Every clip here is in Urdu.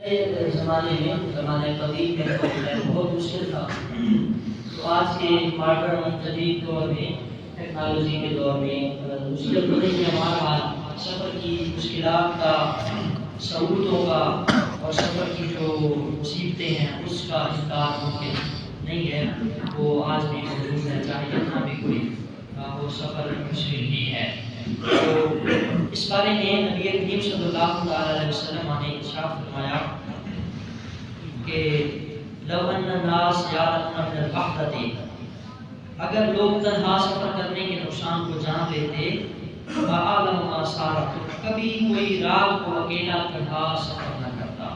زمانے میں زمانے قدیم میں بہت مشکل تھا. تو آج کے ماڈرن جدید دور میں ٹیکنالوجی کے دور میں مشکل تو نہیں ہے ہمارا سفر کی مشکلات کا سہولتوں کا اور سفر کی جو مصیبتیں ہیں اس کا انکار ممکن نہیں ہے. وہ آج بھی موجود ہے چاہے جتنا بھی کوئی وہ سفر مشکل ہی ہے. تو اس بارے میں نبی کریم صلی اللہ علیہ وسلم نے ارشاد فرمایا کہ لو ان الناس یعلمون من الوحدۃ، اگر لوگ تنہا سفر کرنے کے نقصان کو جان لیتے فَأَعْلَمُ مَا صَارَتْ، کبھی کوئی رات کو اکیلا تنہا سفر نہ کرتا.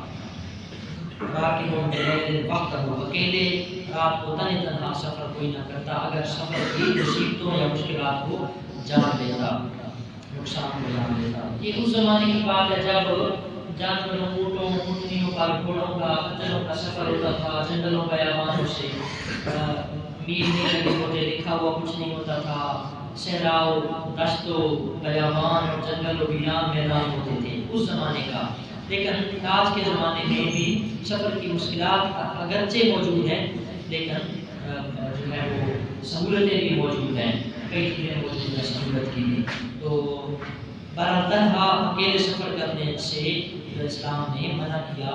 راکبٌ بِلَيْلٍ وَحْدَهُ، اکیلے رات کو تنہا سفر کوئی نہ کرتا اگر سفر کی مصیبتوں یا مشکلات کو جان لیتا، نقصان کو جان لیتا. یہ اس زمانے کی بات ہے جب جانوروں، اونٹوں، اونٹنیوں کا، گھوڑوں کا، خچروں کا سفر ہوتا تھا، جنگلوں بیابانوں سے میل نہیں لگے ہوتے، لکھا ہوا کچھ نہیں ہوتا تھا، صحراؤ، دشت و بیابان اور جنگل و ویران میدان ہوتے تھے اس زمانے کا. لیکن آج کے زمانے میں بھی سفر کی مشکلات اگرچہ موجود ہیں لیکن جو ہے وہ سہولتیں بھی موجود ہیں، کئی چیزیں موجود ہیں سہولت کی بھی. تو برحال تنہا اکیلے سفر کرنے سے اسلام نے منع کیا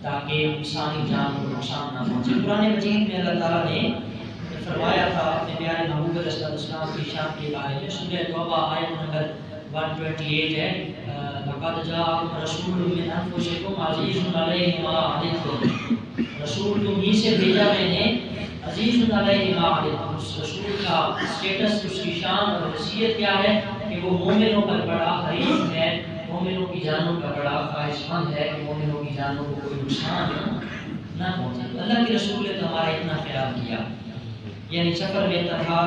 تاکہ انسانی جان کو نقصان نہ پہنچے. قرآن مجید میں اللہ تعالیٰ نے فرمایا تھا اپنے پیارے محبوب علیہ السلام کی شان کے بارے میں. سورہ توبہ آیت نمبر 128 ہے، لقد جاءکم رسول من انفسکم عزیز علیہ ما عنتم، رسول تم ہی سے بھیجا میں نے عزیز علیہ ما عنتم. اس رسول کا اسٹیٹس، اس کی شان اور حیثیت کیا ہے کہ وہ مومنوں پر بڑا حریص ہے، مومنوں کی جانوں کا بڑا خواہش مند ہے کہ مومنوں کی جانوں کو کوئی نقصان نہ پہنچے. اللہ کے رسول نے تو ہمارا اتنا خیال کیا. یعنی سفر میں تنہا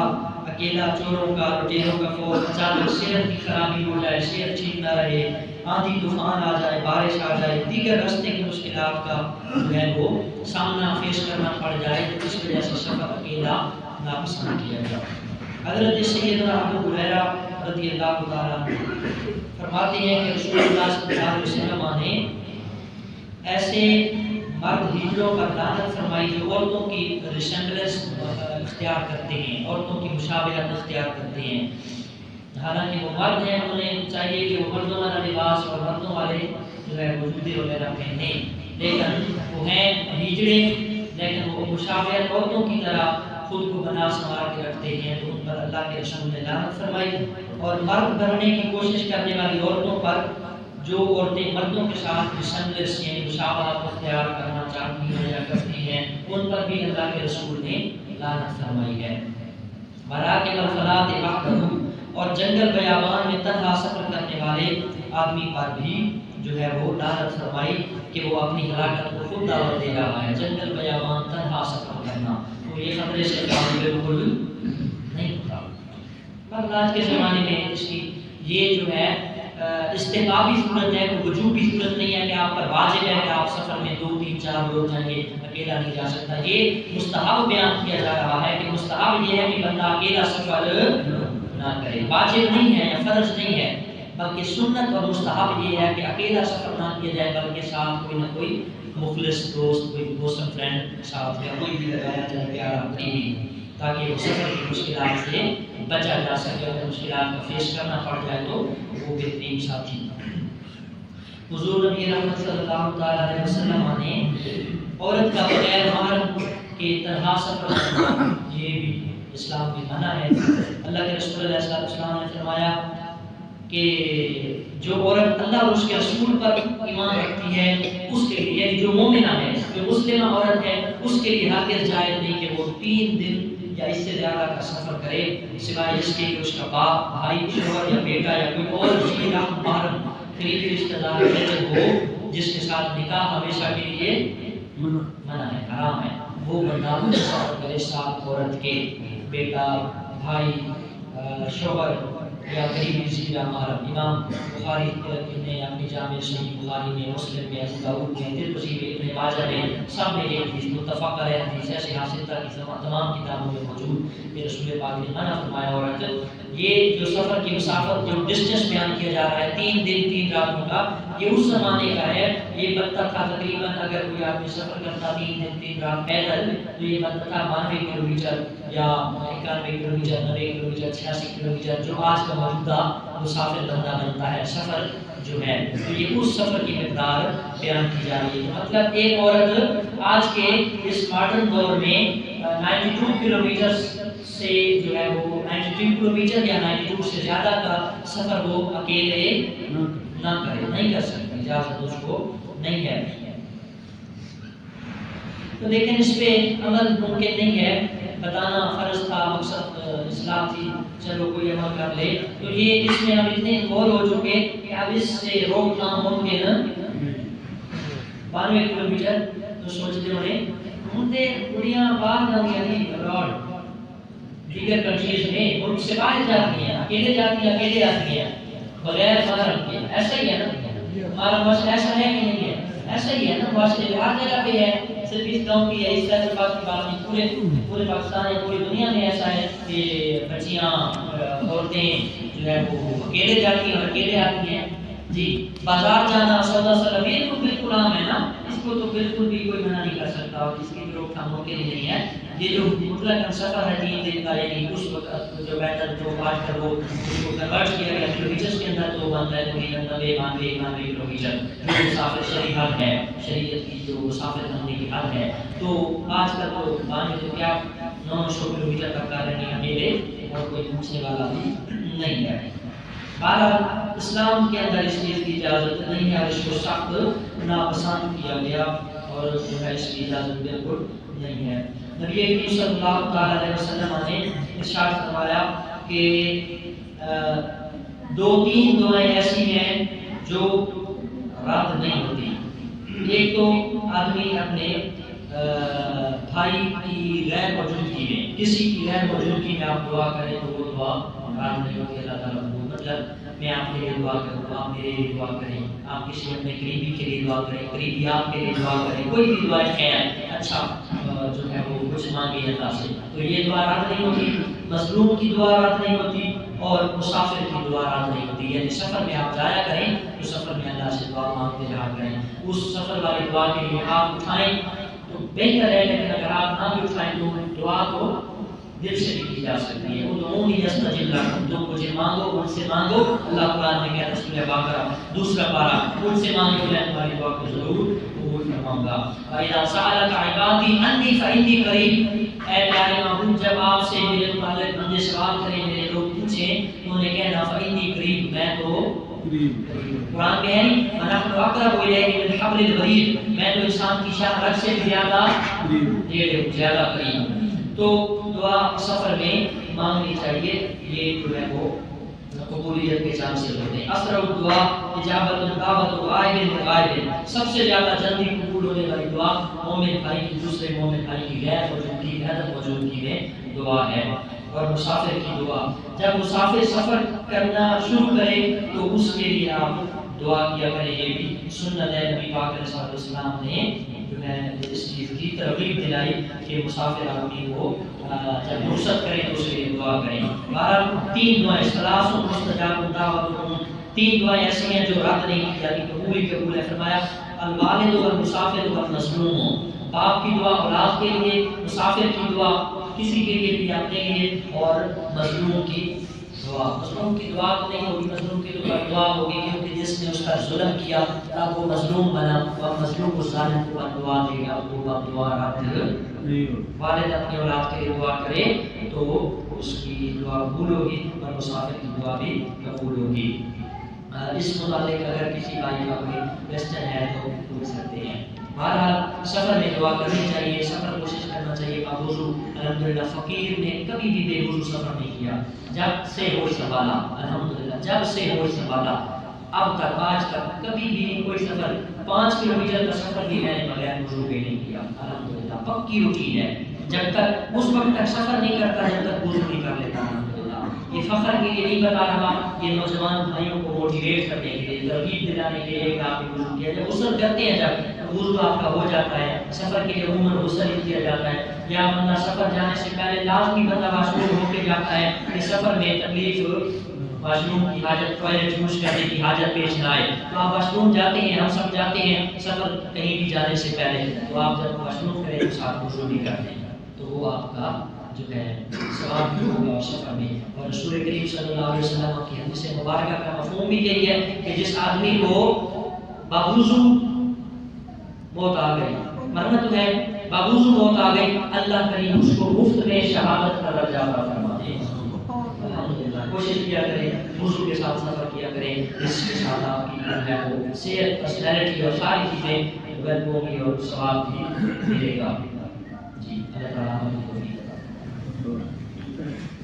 اکیلا، چوروں کا، لٹیروں کا خوف، اچانک صحت کی خرابی ہو جائے، صحت ٹھیک نہ رہے، آندھی طوفان آ جائے، بارش آ جائے، دیگر راستے کی مشکلات کا جو ہے وہ سامنا فیس کرنا پڑ جائے، تو اس وجہ سے سفر اکیلا ناپسند کیا گیا. حضرت سیدنا ابو ہریرہ رضی اللہ تعالیٰ عنہ فرماتے ہیں کہ رسول اللہ صلی اللہ علیہ وسلم نے ایسے مرد ہجڑوں پر لعنت فرمائی جو عورتوں کی ریسمبلنس اختیار کرتے ہیں، عورتوں کی مشابہت اختیار کرتے ہیں. حالانکہ وہ مرد ہیں، انہیں چاہیے کہ وہ مردوں والا لباس اور مردوں والے جو ہے وہ جوتے وغیرہ پہنیں، لیکن وہ ہیں ہجڑے، لیکن وہ مشابہت عورتوں کی طرح خود کو بنا سنوار کے رکھتے ہیں. تو ان پر اللہ کے رسول نے لعنت فرمائی. اور مرد بننے کی کوشش کرنے والی عورتوں پر، جو عورتیں مردوں کے ساتھ ریسمبلنس یعنی مشابہت اختیار کرنا چاہتی ہیں یا کرتی ہیں، ان پر بھی اللہ کے رسول نے لعنت فرمائی ہے. مراکب الفلاۃ وحدہ، اور جنگل بیابان میں تنہا سفر کرنے والے آدمی پر بھی جو ہے وہ لعنت فرمائی کہ وہ اپنی ہلاکت کو خود دعوت دے رہا ہے. جنگل بیابان تنہا سفر کرنا تو یہ خطرے سے بالکل نہیں ہوتا. مگر آج کے زمانے میں اس کی یہ جو ہے استحبابی صورت ہے، کوئی وجوبی صورت نہیں ہے کہ آپ پر واجب ہے کہ آپ سفر میں 2 3 4 لوگ جائیں گے، اکیلا نہیں جا سکتا. یہ مستحب بیان کیا جا رہا ہے کہ مستحب یہ ہے کہ بندہ اکیلا سفر نہ کرے. واجب نہیں ہے یا فرض نہیں ہے، بلکہ سنت اور مستحب یہ ہے کہ اکیلا سفر نہ کیا جائے بلکہ ساتھ کوئی نہ کوئی مخلص دوست، کوئی دوست فرینڈ ساتھ یا کوئی بھی لگایا جائے پیارا قریبی، تاکہ وہ سفر کی مشکلات سے بچا جا سکے. اگر مشکلات کو فیس کرنا پڑ جائے تو وہ بہترین ساتھی. حضور نبی رحمت صلی اللہ تعالیٰ علیہ وسلم نے عورت کا بغیر محرم کے تنہا سفر کرنا یہ بھی اسلام میں منع ہے. اللہ کے رسول علیہ السلام نے فرمایا کہ جو عورت اللہ اور اس کے رسول پر ایمان رکھتی ہے اس کے لیے، یعنی جو مومنہ ہے، جو مسلمہ عورت ہے، اس کے لیے ہرگز جائز نہیں کہ وہ 3 دن یا اس سے زیادہ کا سفر کرے سوائے اس کے کہ اس کا باپ، بھائی، شوہر یا بیٹا یا کوئی اور ذی رحم محرم قریبی رشتہ دار ہو جس کے ساتھ نکاح ہمیشہ کے لیے منع ہے، حرام ہے. وہ بندہ سفر کرے ساتھ عورت کے، بیٹا، بھائی، شوہر یا قریبی ذی رحم محرم. امام بخاری نے اپنی جامع صحیح بخاری میں، مسلم میں، ابو داؤد میں، ترمذی میں، ابن ماجہ میں سب میں یہ حدیث متفق علیہ حدیث ہے، صحیح ستہ کی تمام کتابوں میں موجود کہ رسول پاک نے منع فرمایا. اور یہ جو سفر کی مسافت جو ڈسٹینس بیان کیا جا رہا ہے 3 دن 3 راتوں کا، یہ اس زمانے کا ہے. یہ بنتا تھا تقریباً اگر کوئی آدمی سفر کرتا 3 دن 3 رات پیدل تو یہ بنتا تھا 92 کلومیٹر یا 91 کلومیٹر 90 کلومیٹر 86 کلومیٹر جو آج کا موجودہ مسافر بندہ بنتا ہے سفر جو ہے. تو یہ اس سفر کی مقدار بیان کی جا رہی ہے. مطلب ایک عورت آج کے اس ماڈرن دور میں 92 کلومیٹر سے جو ہے وہ 92 کلومیٹر یا 92 سے زیادہ کا سفر وہ اکیلے نہ کرے, نہیں کر سکتی, اجازت اس کو نہیں ہے. تو لیکن اس پہ عمل ممکن نہیں ہے, بتانا فرض تھا, مقصد اصلاح تھی, چلو کوئی عمل کر لے. تو یہ اس میں ہم اتنے غور ہو چکے کہ اب اس سے روک تھام ممکن 92 کلومیٹر. تو سوچتے ہوئے ہمیں کڑیاں باہر نہ گئی ابراڈ دیگر کنٹریز میں ملک سے باہر جاتی ہیں, اکیلے جاتی ہیں, اکیلے آتی ہیں بغیر محرم کے. ایسا ہی ہے نا ہمارا مسئلہ, ایسا ہے کہ نہیں ہے؟ ایسا ہی ہے نا, مسئلہ ہر جگہ پہ ہے, صرف اس گاؤں کی ہے, اس طرح کی بات نہیں, پورے پاکستان یا پوری دنیا میں ایسا ہے کہ بچیاں عورتیں جو ہے وہ اکیلے جاتی ہیں اور اکیلے آتی ہیں. جی بازار جانا سودا سلام یہ تو بالکل عام ہے نا, اس کو تو بالکل بھی کوئی منع نہیں کر سکتا اور اس کی روک تھام ممکن ہی نہیں ہے. یہ جو مطلق سفر ہے 3 دن کا, یعنی اس وقت جو بہتر جو آج کل وہ اس کو کنورٹ کیا گیا کلومیٹرز کے اندر, تو بنتا ہے تقریباً 90 کلومیٹر جو مسافر شریعت ہے, شریعت کی جو مسافر بننے کی حد ہے. تو آج کل تو مانے تو کیا 900 کلومیٹر تک کا رہنے اکیلے اور کوئی پوچھنے والا بھی نہیں ہے. بہرحال اسلام کے اندر اس چیز کی اجازت نہیں ہے, اس کو سخت ناپسند کیا گیا اور جو ہے اس کی اجازت بالکل نہیں ہے. نبی کریم صلی اللہ تعالی علیہ وسلم نے ارشاد فرمایا کہ 2-3 دعائیں ایسی ہیں جو رد نہیں ہوتی. ایک تو آدمی اپنے بھائی کی غیر موجودگی میں, کسی کی غیر موجودگی میں آپ دعا کریں تو وہ دعا رد نہیں ہوتی. اللہ تعالیٰ کو مطلب میں آپ کے لیے دعا کروں, آپ میرے لیے دعا کریں, آپ کسی اپنے قریبی کے لیے دعا کریں, قریبی آپ کے لیے دعا کریں, کوئی بھی دعا خیر اچھا جو ہے وہ کچھ مانگی اللہ سے, تو یہ دعا رد نہیں ہوتی. مظلوم کی دعا رد نہیں ہوتی اور مسافر کی دعا رد نہیں ہوتی. یعنی سفر میں آپ جایا کریں تو سفر میں اللہ سے دعا مانگتے رہا کریں. اس سفر والی دعا کے لیے آپ اٹھائیں تو بہتر ہے, لیکن اگر آپ نہ بھی اٹھائیں تو دعا کو دل سے بھی کی جا سکتی ہے. ادعونی استجب لکم, تم مجھے مانگو, ان سے مانگو. اللہ قرآن میں کہتا ہے سورہ بقرہ 2 پارہ, ان سے مانگو میں تمہاری دعا کو ضرور قبول فرماؤں گا. وَإِذَا سَأَلَكَ عِبَادِي عَنِّي فَإِنِّي قَرِيبٌ, اے پیارے محبوب جب آپ سے میرے متعلق بندے سوال کریں, میرے لوگ پوچھیں, تو انہیں کہنا فَإِنِّي قَرِيبٌ, میں تو قرآن میں ہے وَنَحْنُ أَقْرَبُ إِلَيْهِ مِنْ حَبْلِ الْوَرِيدِ, میں تو انسان کی شاہ رگ سے زیادہ قریب. تو دعا سفر میں مانگنی چاہیے, یہ جو ہے وہ قبولیت کے چانسز ہوتے ہیں. اسرع الدعاء اجابت الدعوۃ غائب غائب, سب سے زیادہ جلدی قبول ہونے والی دعا مومن بھائی کی دوسرے مومن بھائی کی غیر موجودگی عدم موجودگی میں دعا ہے. اور مسافر کی دعا, جب مسافر سفر کرنا شروع کرے تو اس کے لیے آپ دعا کیا کریں. یہ بھی سنت ہے, نبی پاک علیہ السلام نے جو ہے اس چیز کی ترغیب دلائی کہ مسافر آدمی کو جب رخصت کریں تو اس کے لیے دعا کریں. بہرحال 3 دعائیں ثلاث مستجاب الدعوۃ, 3 دعائیں ایسی ہیں جو رد نہیں کی جاتی, قبول ہے. فرمایا الوالد والمسافر والمظلوم, باپ کی دعا اولاد کے لیے, مسافر کی دعا کسی کے لیے بھی اپنے لیے, اور مظلوم کی دعا. مظلوم کی دعا تو نہیں ہوگی, مظلوم کی دعا ہوگی کیونکہ جس نے اس کا ظلم کیا تب وہ مظلوم بنا, اور مظلوم کو ظالم کو دعا دے گا, وہ دعا رد نہیں. والد اپنی اولاد کے لیے دعا کرے تو اس کی دعا قبول ہوگی, اور مسافر کی دعا بھی قبول ہوگی. اس متعلق اگر کسی بھائی کا کوئی کویسچن ہے تو پوچھ سکتے ہیں. بہرحال سفر میں دعا کرنی چاہیے, سفر کوشش کرنا چاہیے. وضو الحمدللہ فقیر نے کبھی بھی بے وضو سفر نہیں کیا, جب سے ہوش سنبھالا, الحمدللہ جب سے ہوش سنبھالا اب تک آج تک کبھی بھی کوئی سفر 5 کلومیٹر کا سفر بھی میں نے بغیر وضو کے نہیں کیا. الحمدللہ پکی روٹین ہے, جب تک اس وقت تک سفر نہیں کرتا جب تک وضو نہیں کر لیتا. الحمدللہ یہ فخر کے لیے نہیں بتا رہا, یہ نوجوان بھائیوں کو موٹیویٹ کرنے کے لیے, ترغیب دلانے کے لیے کہ آپ نے وضو کیا. جب غسل کرتے ہیں, جب وضو آپ کا ہو جاتا ہے, سفر کے لیے عموماً غسل ہی کیا جاتا ہے, یا بندہ سفر جانے سے پہلے لازمی بندہ مشغول ہو کے جاتا ہے کہ سفر میں تکلیف واش روم کی حاجت، ٹوائلٹ یوز کرنے کی حاجت پیش نہ آئے تو آپ واش روم جاتے ہیں، ہم سب جاتے ہیں سفر کہیں بھی جانے سے پہلے، تو آپ جب واش روم کریں تو ساتھ وضو بھی کرتے ہیں، تو وہ آپ کا جو ہے ثواب بھی ہوگا سفر میں۔ اور رسول کریم صلی اللہ علیہ وسلم کی حدیث مبارکہ کا مفہوم بھی یہی ہے کہ جس آدمی کو باوضو موت آ گئی، مرنا تو ہے، باوضو موت آ گئی، اللہ کریم اس کو مفت میں شہادت کا درجہ عطا فرماتے ہیں۔ الحمدللہ، کوشش کیا کریں وضو کے ساتھ سفر کیا کریں، اس کے ساتھ آپ کی جو ہے وہ صحت، پرسنالٹی اور ساری چیزیں بہتر ہوگی اور ثواب بھی ملے گا۔ جی اللہ تعالیٰ ہمیں توفیق عطا فرمائے۔